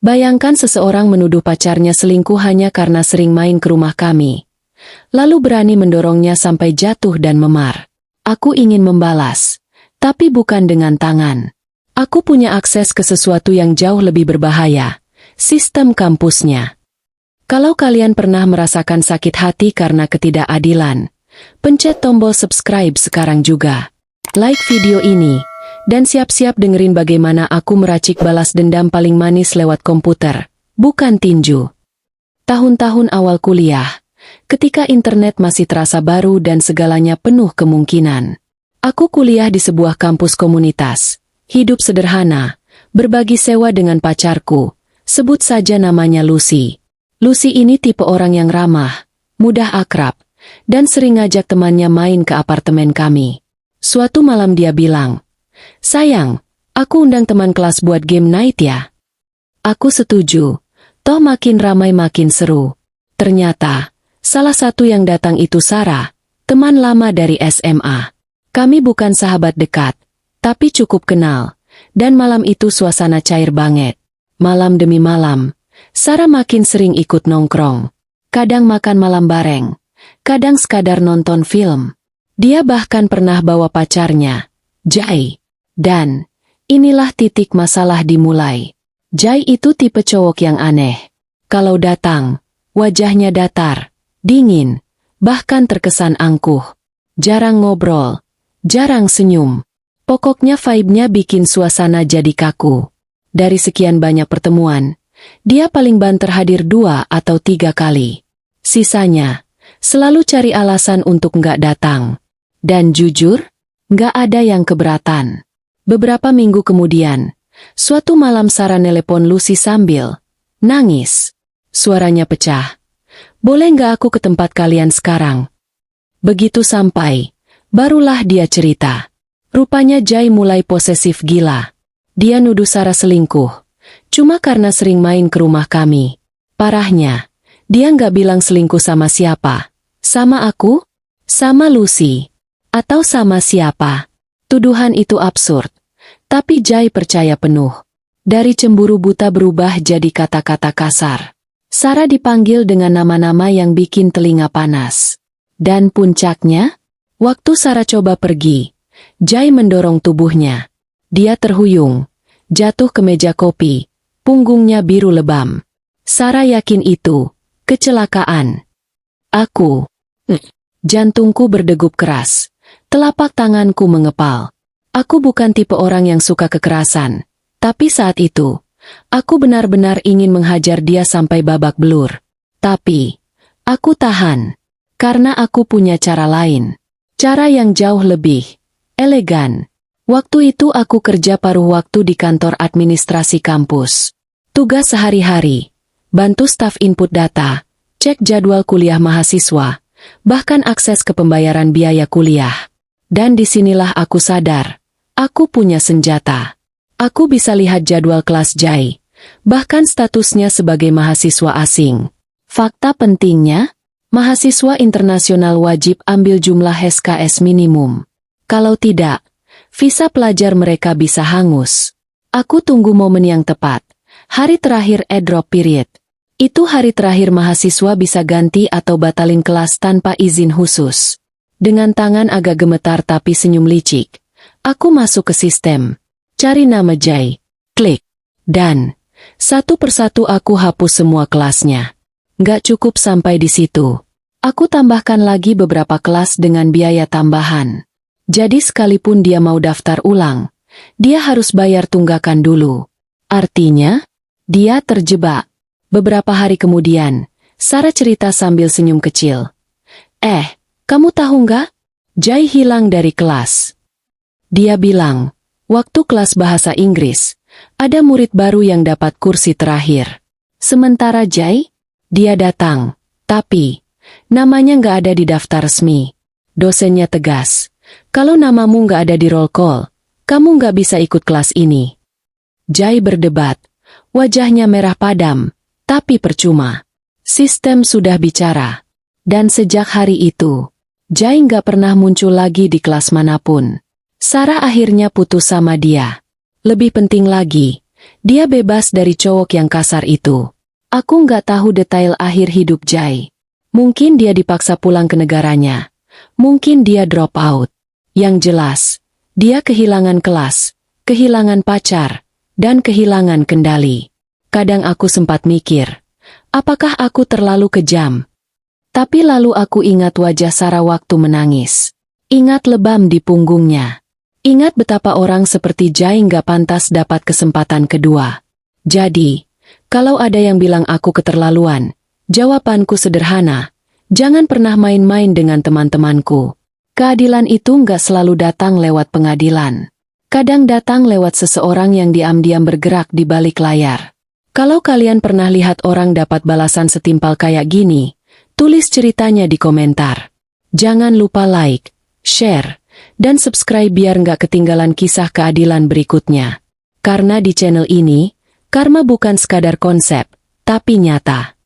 Bayangkan seseorang menuduh pacarnya selingkuh hanya karena sering main ke rumah kami. Lalu berani mendorongnya sampai jatuh dan memar. Aku ingin membalas, tapi bukan dengan tangan. Aku punya akses ke sesuatu yang jauh lebih berbahaya, sistem kampusnya. Kalau kalian pernah merasakan sakit hati karena ketidakadilan, pencet tombol subscribe sekarang juga. Like video ini, dan siap-siap dengerin bagaimana aku meracik balas dendam paling manis lewat komputer, bukan tinju. Tahun-tahun awal kuliah, ketika internet masih terasa baru dan segalanya penuh kemungkinan. Aku kuliah di sebuah kampus komunitas, hidup sederhana, berbagi sewa dengan pacarku, sebut saja namanya Lucy. Lucy ini tipe orang yang ramah, mudah akrab, dan sering ngajak temannya main ke apartemen kami. Suatu malam dia bilang, "Sayang, aku undang teman kelas buat game night ya." Aku setuju, toh makin ramai makin seru. Ternyata, salah satu yang datang itu Sarah, teman lama dari SMA. Kami bukan sahabat dekat, tapi cukup kenal, dan malam itu suasana cair banget. Malam demi malam, Sarah makin sering ikut nongkrong. Kadang makan malam bareng, kadang sekadar nonton film. Dia bahkan pernah bawa pacarnya, Jai. Dan, inilah titik masalah dimulai. Jai itu tipe cowok yang aneh. Kalau datang, wajahnya datar, dingin, bahkan terkesan angkuh. Jarang ngobrol, jarang senyum. Pokoknya vibe-nya bikin suasana jadi kaku. Dari sekian banyak pertemuan, dia paling banter hadir 2 atau 3 kali. Sisanya, selalu cari alasan untuk nggak datang. Dan jujur, nggak ada yang keberatan. Beberapa minggu kemudian, suatu malam Sarah nelepon Lucy sambil nangis. Suaranya pecah. "Boleh nggak aku ke tempat kalian sekarang?" Begitu sampai, barulah dia cerita. Rupanya Jai mulai posesif gila. Dia nuduh Sarah selingkuh. Cuma karena sering main ke rumah kami. Parahnya, dia nggak bilang selingkuh sama siapa. Sama aku? Sama Lucy? Atau sama siapa? Tuduhan itu absurd. Tapi Jai percaya penuh. Dari cemburu buta berubah jadi kata-kata kasar. Sarah dipanggil dengan nama-nama yang bikin telinga panas. Dan puncaknya, waktu Sarah coba pergi, Jai mendorong tubuhnya. Dia terhuyung, jatuh ke meja kopi. Punggungnya biru lebam. Sarah yakin itu kecelakaan. Aku. Jantungku berdegup keras. Telapak tanganku mengepal. Aku bukan tipe orang yang suka kekerasan. Tapi saat itu, aku benar-benar ingin menghajar dia sampai babak belur. Tapi, aku tahan. Karena aku punya cara lain. Cara yang jauh lebih elegan. Waktu itu aku kerja paruh waktu di kantor administrasi kampus. Tugas sehari-hari, bantu staf input data, cek jadwal kuliah mahasiswa, bahkan akses ke pembayaran biaya kuliah. Dan disinilah aku sadar, aku punya senjata. Aku bisa lihat jadwal kelas Jai, bahkan statusnya sebagai mahasiswa asing. Fakta pentingnya, mahasiswa internasional wajib ambil jumlah SKS minimum. Kalau tidak, visa pelajar mereka bisa hangus. Aku tunggu momen yang tepat. Hari terakhir drop period. Itu hari terakhir mahasiswa bisa ganti atau batalin kelas tanpa izin khusus. Dengan tangan agak gemetar tapi senyum licik, aku masuk ke sistem. Cari nama Jai. Klik. Dan, satu persatu aku hapus semua kelasnya. Nggak cukup sampai di situ. Aku tambahkan lagi beberapa kelas dengan biaya tambahan. Jadi sekalipun dia mau daftar ulang, dia harus bayar tunggakan dulu. Artinya, dia terjebak. Beberapa hari kemudian, Sarah cerita sambil senyum kecil. Kamu tahu nggak? Jai hilang dari kelas. Dia bilang, waktu kelas bahasa Inggris, ada murid baru yang dapat kursi terakhir. Sementara Jai, dia datang, tapi namanya nggak ada di daftar resmi. Dosennya tegas. Kalau namamu nggak ada di roll call, kamu nggak bisa ikut kelas ini. Jai berdebat, wajahnya merah padam, tapi percuma. Sistem sudah bicara. Dan sejak hari itu, Jai nggak pernah muncul lagi di kelas manapun. Sarah akhirnya putus sama dia. Lebih penting lagi, Dia bebas dari cowok yang kasar itu. Aku nggak tahu detail akhir hidup Jai. Mungkin dia dipaksa pulang ke negaranya. Mungkin dia drop out. Yang jelas, dia kehilangan kelas, kehilangan pacar, dan kehilangan kendali. Kadang aku sempat mikir, apakah aku terlalu kejam? Tapi lalu aku ingat wajah Sarah waktu menangis. Ingat lebam di punggungnya. Ingat betapa orang seperti Jai nggak pantas dapat kesempatan kedua. Jadi, kalau ada yang bilang aku keterlaluan, jawabanku sederhana, jangan pernah main-main dengan teman-temanku. Keadilan itu nggak selalu datang lewat pengadilan. Kadang datang lewat seseorang yang diam-diam bergerak di balik layar. Kalau kalian pernah lihat orang dapat balasan setimpal kayak gini, tulis ceritanya di komentar. Jangan lupa like, share, dan subscribe biar nggak ketinggalan kisah keadilan berikutnya. Karena di channel ini, karma bukan sekadar konsep, tapi nyata.